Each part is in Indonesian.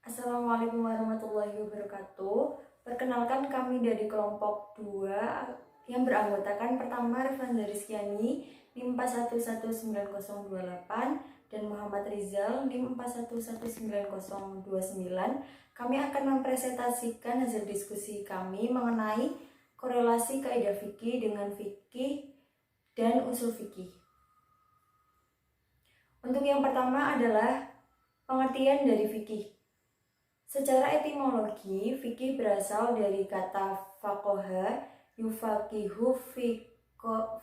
Assalamualaikum warahmatullahi wabarakatuh. Perkenalkan, kami dari kelompok 2 yang beranggotakan pertama Revanda Rizkyani NIM 411928 dan Muhammad Rizal NIM 411929. Kami akan mempresentasikan hasil diskusi kami mengenai korelasi kaidah fikih dengan fikih dan usul fikih. Untuk yang pertama adalah pengertian dari fikih. Secara etimologi, fikih berasal dari kata faqaha yufaqihu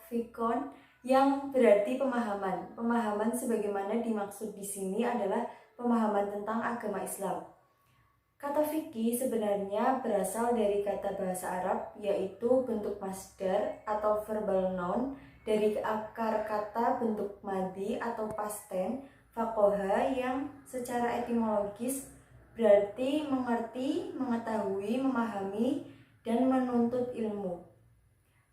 fikon yang berarti pemahaman. Pemahaman sebagaimana dimaksud di sini adalah pemahaman tentang agama Islam. Kata fikih sebenarnya berasal dari kata bahasa Arab, yaitu bentuk masdar atau verbal noun dari akar kata bentuk madi atau past tense faqaha yang secara etimologis berarti mengerti, mengetahui, memahami, dan menuntut ilmu.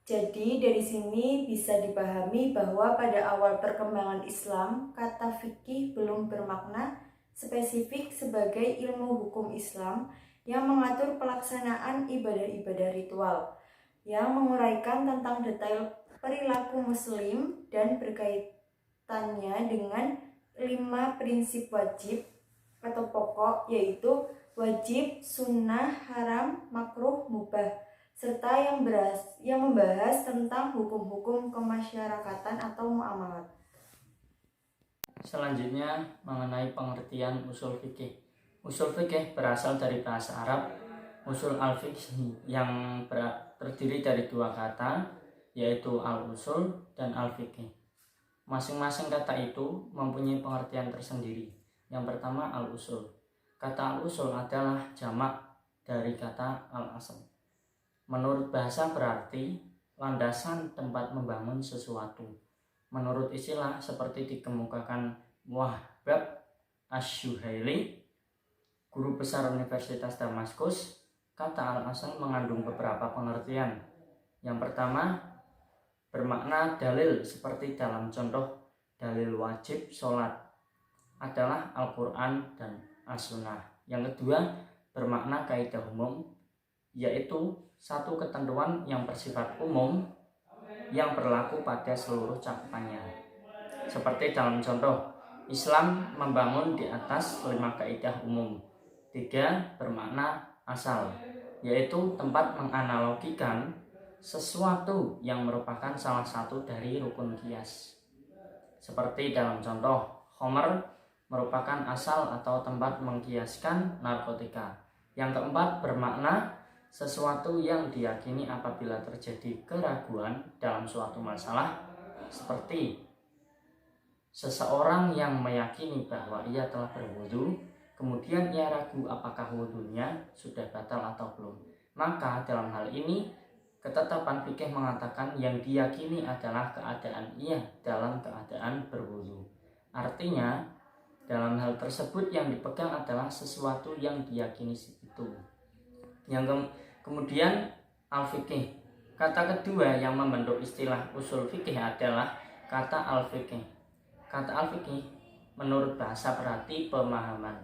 Jadi dari sini bisa dipahami bahwa pada awal perkembangan Islam, kata fikih belum bermakna spesifik sebagai ilmu hukum Islam yang mengatur pelaksanaan ibadah-ibadah ritual, yang menguraikan tentang detail perilaku muslim dan berkaitannya dengan 5 prinsip wajib atau pokok, yaitu wajib, sunnah, haram, makruh, mubah, serta yang membahas tentang hukum-hukum kemasyarakatan atau muamalat. Selanjutnya mengenai pengertian usul fikih. Usul fikih berasal dari bahasa Arab usul al-fiqh yang terdiri dari 2 kata, yaitu al-usul dan al-fiqih. Masing-masing kata itu mempunyai pengertian tersendiri. Yang pertama al-usul. Kata al-usul adalah jamak dari kata al-asl. Menurut bahasa berarti landasan tempat membangun sesuatu. Menurut istilah seperti dikemukakan Wahbab Asy-Syuhaili, guru besar Universitas Damaskus, kata al-asl mengandung beberapa pengertian. Yang pertama, bermakna dalil seperti dalam contoh dalil wajib sholat adalah Al-Quran dan As-Sunnah. Yang kedua, bermakna kaidah umum, yaitu satu ketentuan yang bersifat umum yang berlaku pada seluruh cakupannya. Seperti dalam contoh, Islam membangun di atas 5 kaidah umum. 3, bermakna asal, yaitu tempat menganalogikan sesuatu yang merupakan salah satu dari rukun qiyas. Seperti dalam contoh, khamr merupakan asal atau tempat mengkiaskan narkotika. Yang keempat, bermakna sesuatu yang diyakini apabila terjadi keraguan dalam suatu masalah, seperti seseorang yang meyakini bahwa ia telah berwudu, kemudian ia ragu apakah wudunya sudah batal atau belum. Maka dalam hal ini, ketetapan fikih mengatakan yang diyakini adalah keadaan ia dalam keadaan berwudu. Artinya, dalam hal tersebut yang dipegang adalah sesuatu yang diyakini itu. Yang kemudian al-fikih. Kata kedua yang membentuk istilah usul fikih adalah kata al-fikih. Kata al-fikih menurut bahasa berarti pemahaman.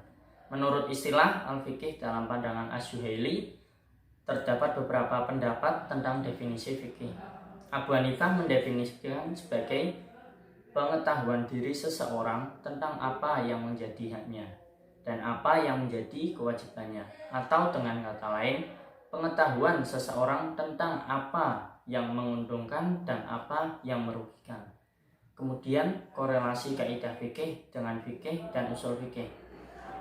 Menurut istilah al-fikih dalam pandangan Asy-Syuhaili, terdapat beberapa pendapat tentang definisi fikih. Abu Hanifah mendefinisikan sebagai pengetahuan diri seseorang tentang apa yang menjadi haknya dan apa yang menjadi kewajibannya, atau dengan kata lain, pengetahuan seseorang tentang apa yang menguntungkan dan apa yang merugikan. Kemudian korelasi kaidah fikih dengan fikih dan usul fikih.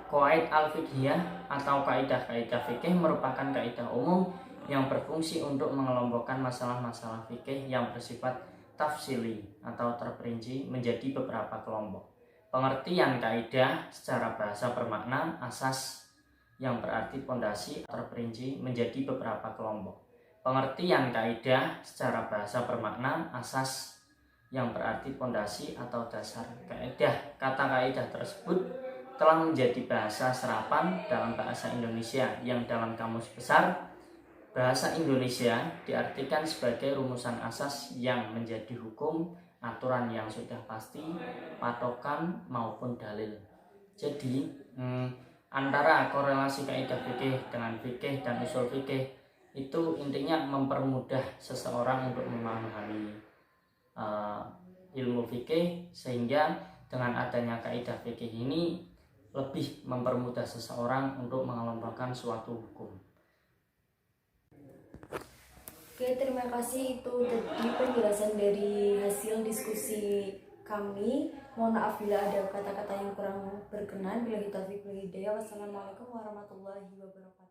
Qawaid al-fiqhiyah atau kaidah-kaidah fikih merupakan kaidah umum yang berfungsi untuk mengelompokkan masalah-masalah fikih yang bersifat tafsili atau terperinci menjadi beberapa kelompok. Pengertian kaidah secara bahasa bermakna asas yang berarti pondasi terperinci menjadi beberapa kelompok. Pengertian kaidah secara bahasa bermakna asas yang berarti pondasi atau dasar. Kata kaidah tersebut telah menjadi bahasa serapan dalam bahasa Indonesia yang dalam Kamus Besar Bahasa Indonesia diartikan sebagai rumusan asas yang menjadi hukum, aturan yang sudah pasti, patokan maupun dalil. Jadi Antara korelasi kaidah fikih dengan fikih dan usul fikih itu intinya mempermudah seseorang untuk memahami ilmu fikih, sehingga dengan adanya kaidah fikih ini lebih mempermudah seseorang untuk mengelompokkan suatu hukum. Oke, terima kasih. Itu tadi penjelasan dari hasil diskusi kami. Mohon maaf bila ada kata-kata yang kurang berkenan. Billahi taufiq wal hidayah. Wassalamualaikum warahmatullahi wabarakatuh.